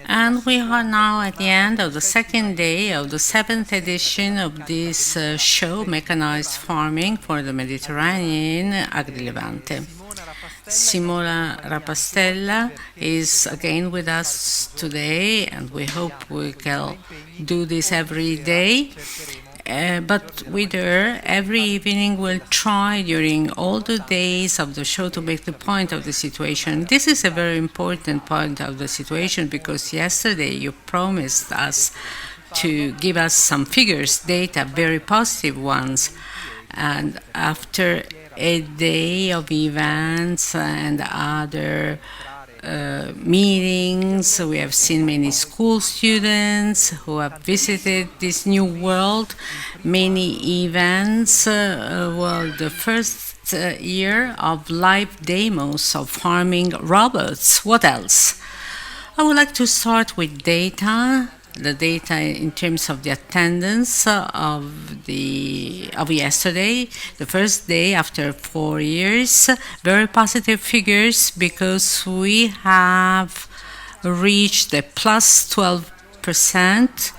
And we are now at the end of the second day of the seventh edition of this show, Mechanized Farming for the Mediterranean, Agrilevante. Simona Rapastella is again with us today, and we hope we can do this every day. But with her, every evening we'll try during all the days of the show to make the point of the situation. This is a very important point of the situation because yesterday you promised us to give us some figures, data, very positive ones. And after a day of events and other meetings, we have seen many school students who have visited this new world, many events. The first year of live demos of farming robots. What else? I would like to start with data. The data in terms of the attendance of yesterday, the first day after 4 years, very positive figures because we have reached a plus 12%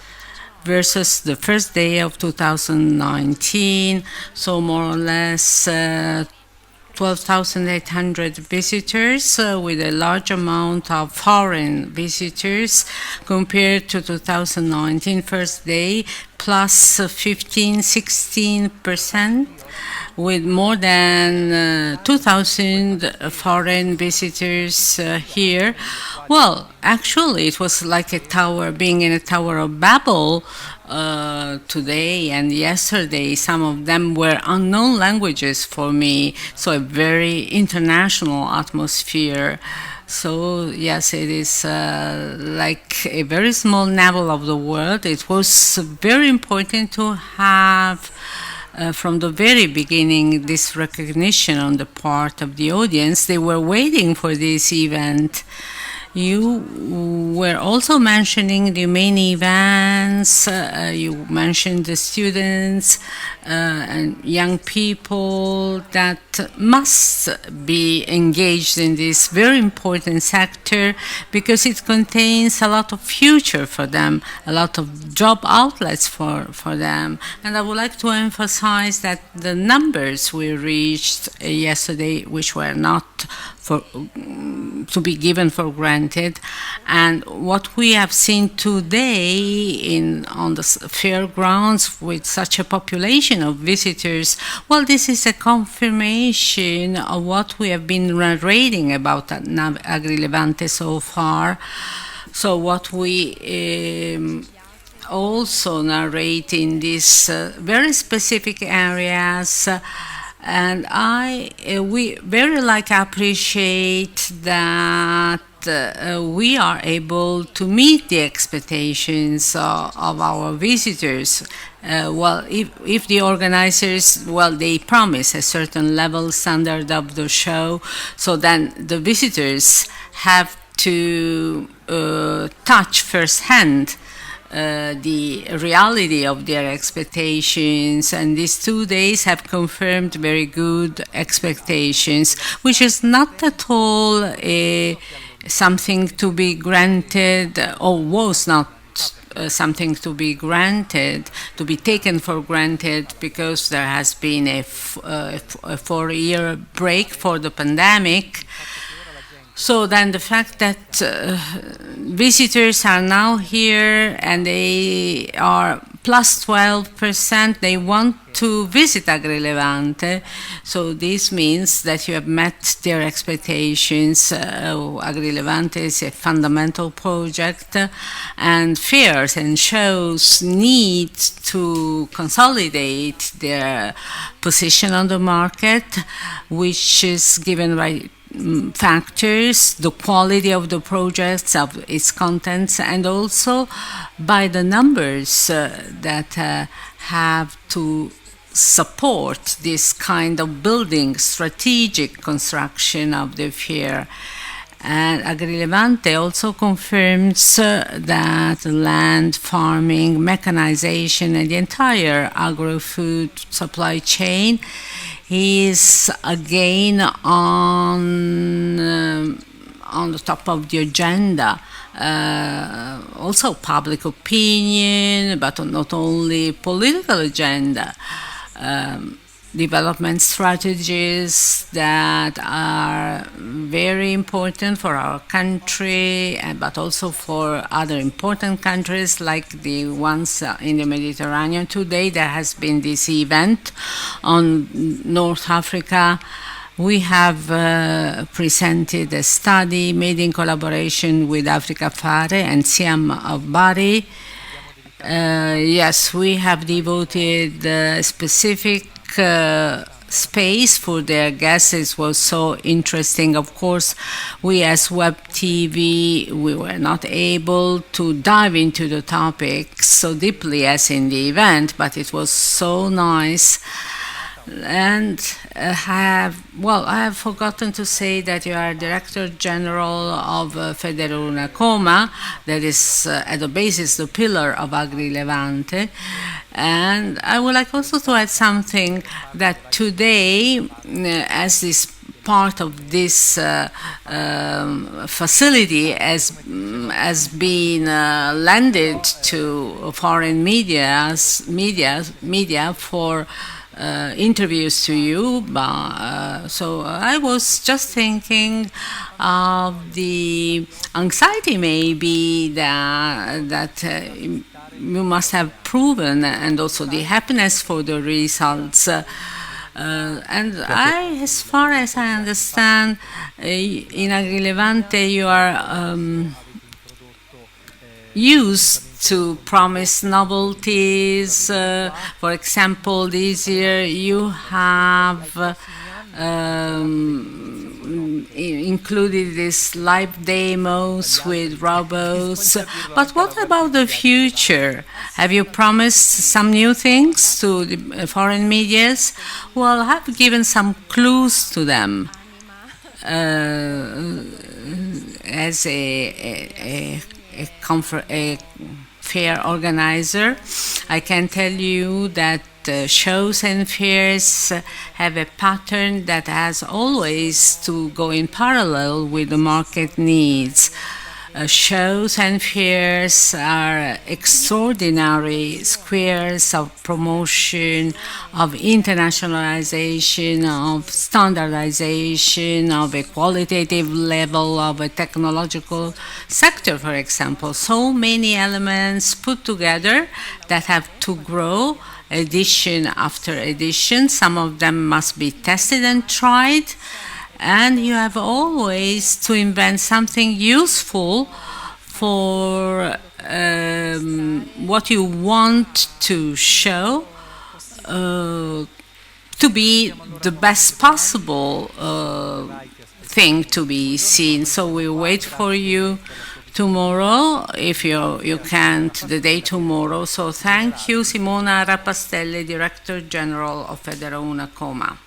versus the first day of 2019, so more or less 12,800 visitors with a large amount of foreign visitors compared to 2019 first day, plus 15-16% with more than 2,000 foreign visitors here. Well, actually, it was like a tower, being in a Tower of Babel today and yesterday. Some of them were unknown languages for me, so a very international atmosphere. So, yes, it is like a very small navel of the world. It was very important to have from the very beginning this recognition on the part of the audience. They were waiting for this event. You were also mentioning the main events, you mentioned the students and young people that must be engaged in this very important sector because it contains a lot of future for them, a lot of job outlets for them. And I would like to emphasize that the numbers we reached yesterday, which were not to be given for granted, and what we have seen today on the fairgrounds with such a population of visitors, well, this is a confirmation of what we have been narrating about Agrilevante so far. So what we also narrate in these very specific areas. And we very appreciate that we are able to meet the expectations of our visitors. If the organizers, they promise a certain level standard of the show, so then the visitors have to touch firsthand the reality of their expectations, and these 2 days have confirmed very good expectations, which is not at all something to be granted, or was not something to be granted, to be taken for granted, because there has been a 4-year break for the pandemic. So then the fact that visitors are now here and they are plus 12%, they want to visit Agrilevante. So this means that you have met their expectations. Agrilevante is a fundamental project, and fairs and shows need to consolidate their position on the market, which is given by factors, the quality of the projects, of its contents, and also by the numbers that have to support this kind of building, strategic construction of the fair. And Agrilevante also confirms that land, farming, mechanization, and the entire agro-food supply chain is again on the top of the agenda also public opinion, but not only political agenda. Development strategies that are very important for our country, but also for other important countries like the ones in the Mediterranean. Today there has been this event on North Africa. We have presented a study made in collaboration with Africa Fare and Siam of Bari. Yes, we have devoted specific space for their guests. It was so interesting. Of course, we as Web TV, we were not able to dive into the topic so deeply as in the event, but it was so nice. And I have forgotten to say that you are Director General of FerdUnacoma, that is at the basis the pillar of Agrilevante. And I would like also to add something that today, as this part of this facility has been lended to foreign media for interviews to you. So I was just thinking of the anxiety maybe that you must have proven, and also the happiness for the results. And as far as I understand, in Agrilevante you are used to promise novelties. For example, this year you have included these live demos with robots. But what about the future? Have you promised some new things to the foreign medias? Well, I have given some clues to them. As a fair organizer, I can tell you that shows and fairs have a pattern that has always to go in parallel with the market needs. Shows and fairs are extraordinary squares of promotion, of internationalization, of standardization, of a qualitative level of a technological sector, for example. So many elements put together that have to grow edition after edition. Some of them must be tested and tried. And you have always to invent something useful for what you want to show to be the best possible thing to be seen. So we wait for you tomorrow, if you can't, the day tomorrow. So thank you, Simona Rapastella, Director General of FerdUnacoma.